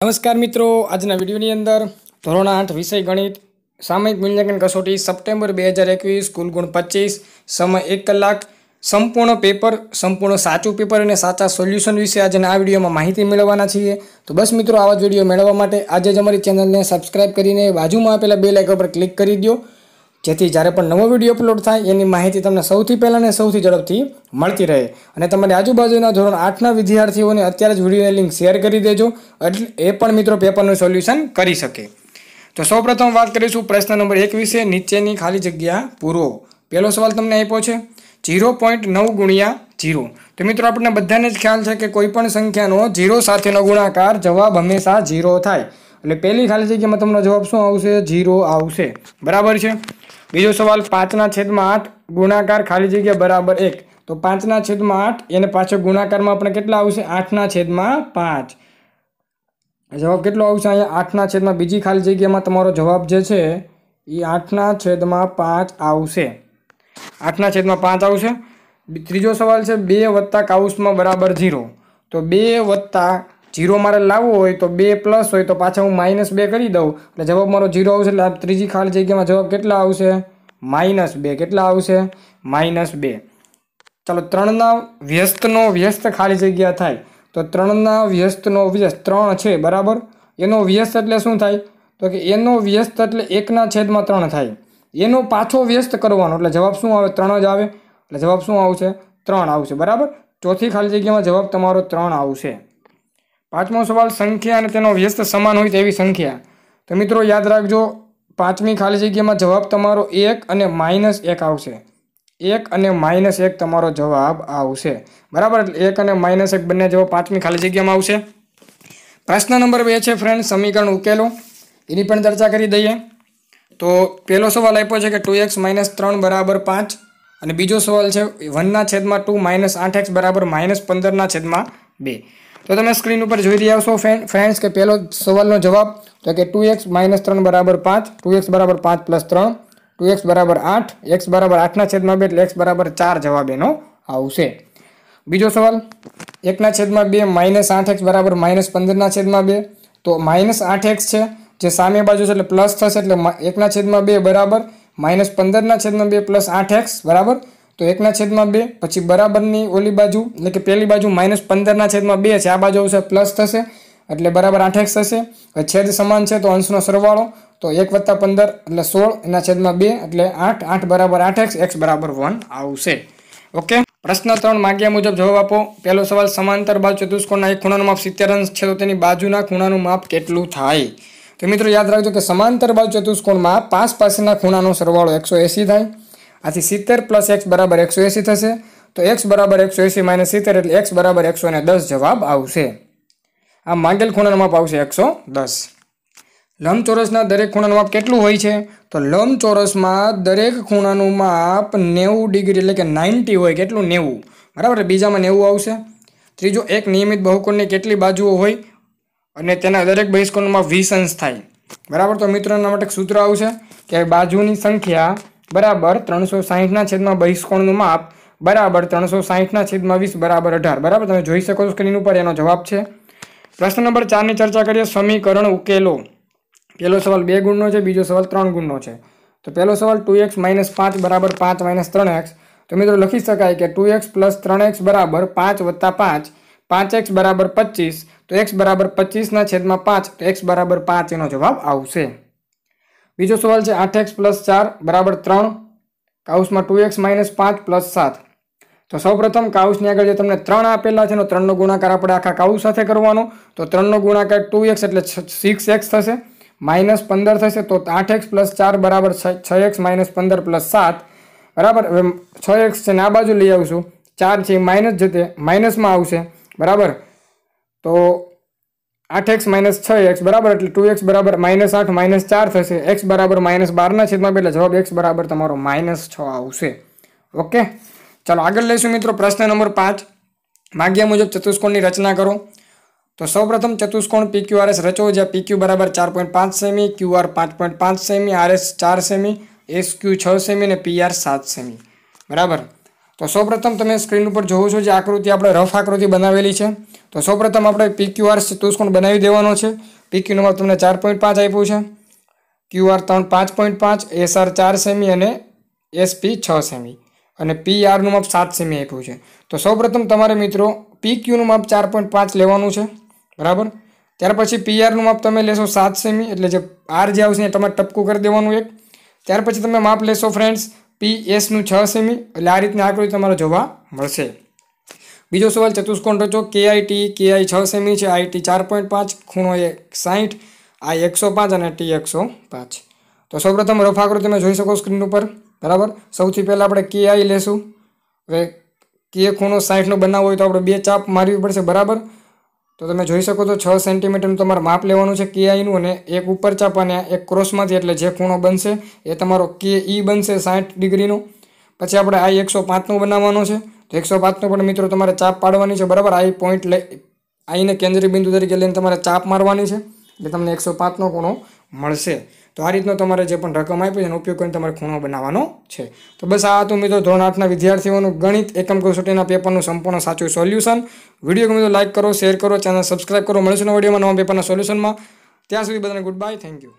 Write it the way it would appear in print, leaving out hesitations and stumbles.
નમસ્કાર મિત્રો, આજના વિડીયોની અંદર ધોરણ 8 વિષય ગણિત સામયિક મૂલ્યાંકન કસોટી સપ્ટેમ્બર 2021 કુલ ગુણ 25 સમય 1 કલાક સંપૂર્ણ પેપર સંપૂર્ણ સાચું પેપર અને સાચા સોલ્યુશન વિશે આજના આ વિડીયોમાં માહિતી મેળવવાના છીએ। તો બસ મિત્રો, આવા જ વિડીયો મેળવવા માટે આજે જ અમારી ચેનલને સબસ્ક્રાઇબ કરીને બાજુમાં આપેલા બેલ આઇકન પર ક્લિક કરી દો, જેથી જ્યારે પણ નવો વિડીયો અપલોડ થાય એની માહિતી તમને સૌથી પહેલાં અને સૌથી ઝડપથી મળતી રહે। અને તમારી આજુબાજુના ધોરણ 8ના વિદ્યાર્થીઓને અત્યારે જ વિડીયોની લિંક શેર કરી દેજો, એટલે એ પણ મિત્રો પેપરનું સોલ્યુશન કરી શકે। તો સૌપ્રથમ વાત કરીશું પ્રશ્ન નંબર 1 વિશે, નીચેની ખાલી જગ્યા પૂરો। પહેલો સવાલ તમને આપ્યો છે 0.9 ગુણ્યા 0। તો મિત્રો આપણને બધાને જ ખ્યાલ છે કે કોઈ પણ સંખ્યાનો 0 સાથેનો ગુણાકાર જવાબ હંમેશા 0 થાય, એટલે પહેલી ખાલી જગ્યામાં તમને જવાબ શું આવશે? 0 આવશે, બરાબર છે। બીજો સવાલ 5/8 ગુણાકાર ખાલી જગ્યા બરાબર 1। તો 5/8 એને પાછો ગુણાકારમાં આપણે કેટલા આવશે? 8/5। જવાબ કેટલો આવશે? અહીંયા 8/, બીજી ખાલી જગ્યામાં તમારો જવાબ જે છે એ 8/5 આવશે, 8/5 આવશે। ત્રીજો સવાલ છે 2 + કાઉસમાં બરાબર 0। તો 2 + 0 મારે લાવવો હોય તો 2 પ્લસ હોય તો પાછા હું -2 કરી દઉં એટલે જવાબ મારો 0 આવશે। એટલે ત્રીજી ખાલી જગ્યામાં જવાબ કેટલા આવશે? -2। કેટલા આવશે? -2। ચાલો, 3ના વ્યસ્તનો વ્યસ્ત ખાલી જગ્યા થાય। તો 3ના વ્યસ્તનો વ્યસ્ત 3 છે, બરાબર। એનો વ્યસ્ત એટલે શું થાય? તો કે એનો વ્યસ્ત એટલે 1/3 થાય। એનો પાછો વ્યસ્ત કરવાનો એટલે જવાબ શું આવે? 3 જ આવે, એટલે જવાબ શું આવશે? 3 આવશે, બરાબર। ચોથી ખાલી જગ્યામાં જવાબ તમારો 3 આવશે। પાંચમો સવાલ સંખ્યા અને તેનો વ્યસ્ત સમાન હોય તેવી સંખ્યા। તો મિત્રો યાદ રાખજો, પાંચમી ખાલી જગ્યામાં જવાબ તમારો 1 અને -1 આવશે। 1 અને -1 તમારો જવાબ આવશે, બરાબર। એટલે 1 અને -1 બંને જવાબ પાંચમી ખાલી જગ્યામાં આવશે। પ્રશ્ન નંબર 2 છે ફ્રેન્ડ, સમીકરણ ઉકેલો, એની પણ ચર્ચા કરી દઈએ। તો પહેલો સવાલ આપ્યો છે કે 2x - 3 બરાબર 5, અને બીજો સવાલ છે 1/2 - 8x બરાબર -15/2। તો તમે સ્ક્રીન ઉપર જોઈ રહ્યા છો ફ્રેન્ડ્સ કે પહેલો સવાલનો જવાબ તો કે 2x - 3 બરાબર 5, 2x બરાબર 5 + 3, 2x બરાબર 8, x બરાબર 8/2 એટલે x બરાબર 4 જવાબ એનો આવશે। બીજો સવાલ 1/2 - 8x બરાબર -15/2। તો -8x છે જે સામે બાજુ છે એટલે પ્લસ થશે, એટલે 1/2 બરાબર -15/2 + 8x, બરાબર। તો 1/2 પછી બરાબરની ઓલી બાજુ એટલે કે પહેલી બાજુ -15/2 છે, આ બાજુ આવશે પ્લસ થશે એટલે બરાબર 8x થશે। છેદ સમાન છે તો અંશનો સરવાળો, તો 1 + 15 એટલે 16/2 એટલે 8, 8 બરાબર 8x, x બરાબર 1 આવશે। ઓકે, પ્રશ્ન 3 માગ્યા મુજબ જવાબ આપો। પહેલો સવાલ સમાંતર બાજુ ચતુષ્કોણના એક ખૂણાનું માપ 70 અંશ છે, તો તેની બાજુના ખૂણાનું માપ કેટલું થાય? તો મિત્રો યાદ રાખજો કે સમાંતર બાજુ ચતુષ્કોણમાં પાસેના ખૂણાનો સરવાળો 180 થાય। આથી 70 + x બરાબર 180 થશે। તો x બરાબર 180 - 70 એટલે x બરાબર 110 જવાબ આવશે। આ માંગેલ ખૂણાનું માપ આવશે 110। લંબચોરસના દરેક ખૂણાનું માપ કેટલું હોય છે? તો લંબચોરસમાં દરેક ખૂણાનું માપ 90 ડિગ્રી એટલે કે 90 હોય। કેટલું? 90, બરાબર। બીજામાં 90 આવશે। ત્રીજો, એક નિયમિત બહુકોણની કેટલી બાજુઓ હોય અને તેના દરેક બહિષ્કોણનું માપ 20 અંશ થાય, બરાબર। તો મિત્રો એના માટે સૂત્ર આવશે કે બાજુની સંખ્યા બરાબર 360 બહિષ્કોણનું માપ બરાબર 360/20 બરાબર 18, બરાબર। તમે જોઈ શકો છો સ્ક્રીન ઉપર, એનો જવાબ છે। પ્રશ્ન નંબર 4 ની ચર્ચા કરીએ, સમીકરણ ઉકેલો। પહેલો સવાલ 2 ગુણનો છે, બીજો સવાલ 3 ગુણનો છે। તો પહેલો સવાલ 2x - 5 બરાબર 5 - 3x। તો મિત્રો લખી શકાય કે 2x + 3x બરાબર 5 + 5, 5x બરાબર 25, તો x બરાબર 25/5, તો x બરાબર 5 એનો જવાબ આવશે। બીજો સવાલ છે 8x + 4 બરાબર 3, કાઉસમાં 2x - 5 + 7। તો સૌપ્રથમ કાઉસની આગળ જે તમને 3 આપેલા છે એનો 3નો ગુણાકાર આપણે આખા કાઉસ સાથે કરવાનો। તો 3નો ગુણાકાર 2x એટલે 6x થશે, -15 થશે। તો 8x + 4 બરાબર 6x - 15 + 7, બરાબર। હવે 6x છે ને આ બાજુ લઈ આવશું, 4 છે માઇનસ જતે માઇનસમાં આવશે, બરાબર। તો 8x - 6x બરાબર એટલે 2x બરાબર -8 - 4 થશે, x બરાબર -12/2 એટલે જવાબ x બરાબર તમારો -6 આવશે। ઓકે, ચાલો આગળ લઈશું મિત્રો પ્રશ્ન નંબર 5, માગ્યા મુજબ ચતુષ્કોણની રચના કરો। તો સૌપ્રથમ ચતુષ્કોણ PQRS રચો, જ્યાં PQ બરાબર 4.5 semi, QR 5.5 semi, RS 4 semi, SQ 6 semi અને PR 7 સેમી, બરાબર। તો સૌપ્રથમ તમે સ્ક્રીન ઉપર જોવો છો જે આકૃતિ આપણે રફ આકૃતિ બનાવેલી છે. તો સૌપ્રથમ આપણે PQR ચતુષ્કોણ બનાવી દેવાનો છે. PQ નું માપ તમને 4.5 આપ્યું છે, QR 5.5, SR 4 સેમી અને SP 6 સેમી અને PR નું માપ 7 સેમી આપ્યું છે. તો સૌપ્રથમ તમારે મિત્રો PQ નું માપ 4.5 લેવાનું છે, બરાબર. ત્યાર પછી PR નું માપ તમે લેશો 7 સેમી, એટલે જે R જે આવશે એ તમારે ટપકું કરી દેવાનું એક. ત્યાર પછી તમે માપ લેશો ફ્રેન્ડ્સ PS નું 6 સેમી, એટલે આ રીતની આકૃતિ તમારે જોવા મળશે. બીજો સવાલ, ચતુષ્કોણ રચો. KI 6 સેમી છે, IT 4.5, ખૂણો 60, I 105 અને T 105. તો સૌપ્રથમ રફ આકૃતિ તમે જોઈ શકો સ્ક્રીન ઉપર, બરાબર. સૌથી પહેલાં આપણે KI લેશું. હવે K ખૂણો 60 નો બનાવવો હોય તો આપણે 2 ચાપ મારવી પડશે, બરાબર. તો તમે જોઈ શકો છો 6 સેન્ટીમીટરનું તમારે માપ લેવાનું છે KI નું, અને એક ઉપર ચાપ અને એક ક્રોસમાંથી, એટલે જે ખૂણો બનશે એ તમારો KE બનશે 60 ડિગ્રીનો. પછી આપણે I 105 નો બનાવવાનો છે. તો 105 નો પણ મિત્રો તમારે ચાપ પાડવાની છે, બરાબર. I પોઈન્ટ આઈને કેન્દ્રીય બિંદુ તરીકે લઈને તમારે ચાપ મારવાની છે, એટલે તમને 105 નો ખૂણો મળશે. તો આ રીતનો તમારે જે પણ રકમ આપી છે એનો ઉપયોગ કરીને તમારે ખૂણો બનાવવાનો છે. તો બસ આ હતું મિત્રો ધોરણ 8ના વિદ્યાર્થીઓનું ગણિત એકમ કસોટીના પેપરનું સંપૂર્ણ સાચું સોલ્યુશન. વિડીયો ગમે તો લાઇક કરો, શેર કરો, ચેનલ સબસ્ક્રાઇબ કરો. મળીશું નવા વિડીયોમાં નવા પેપરના સોલ્યુશનમાં. ત્યાં સુધી બધાને ગુડ બાય, થેન્ક યુ.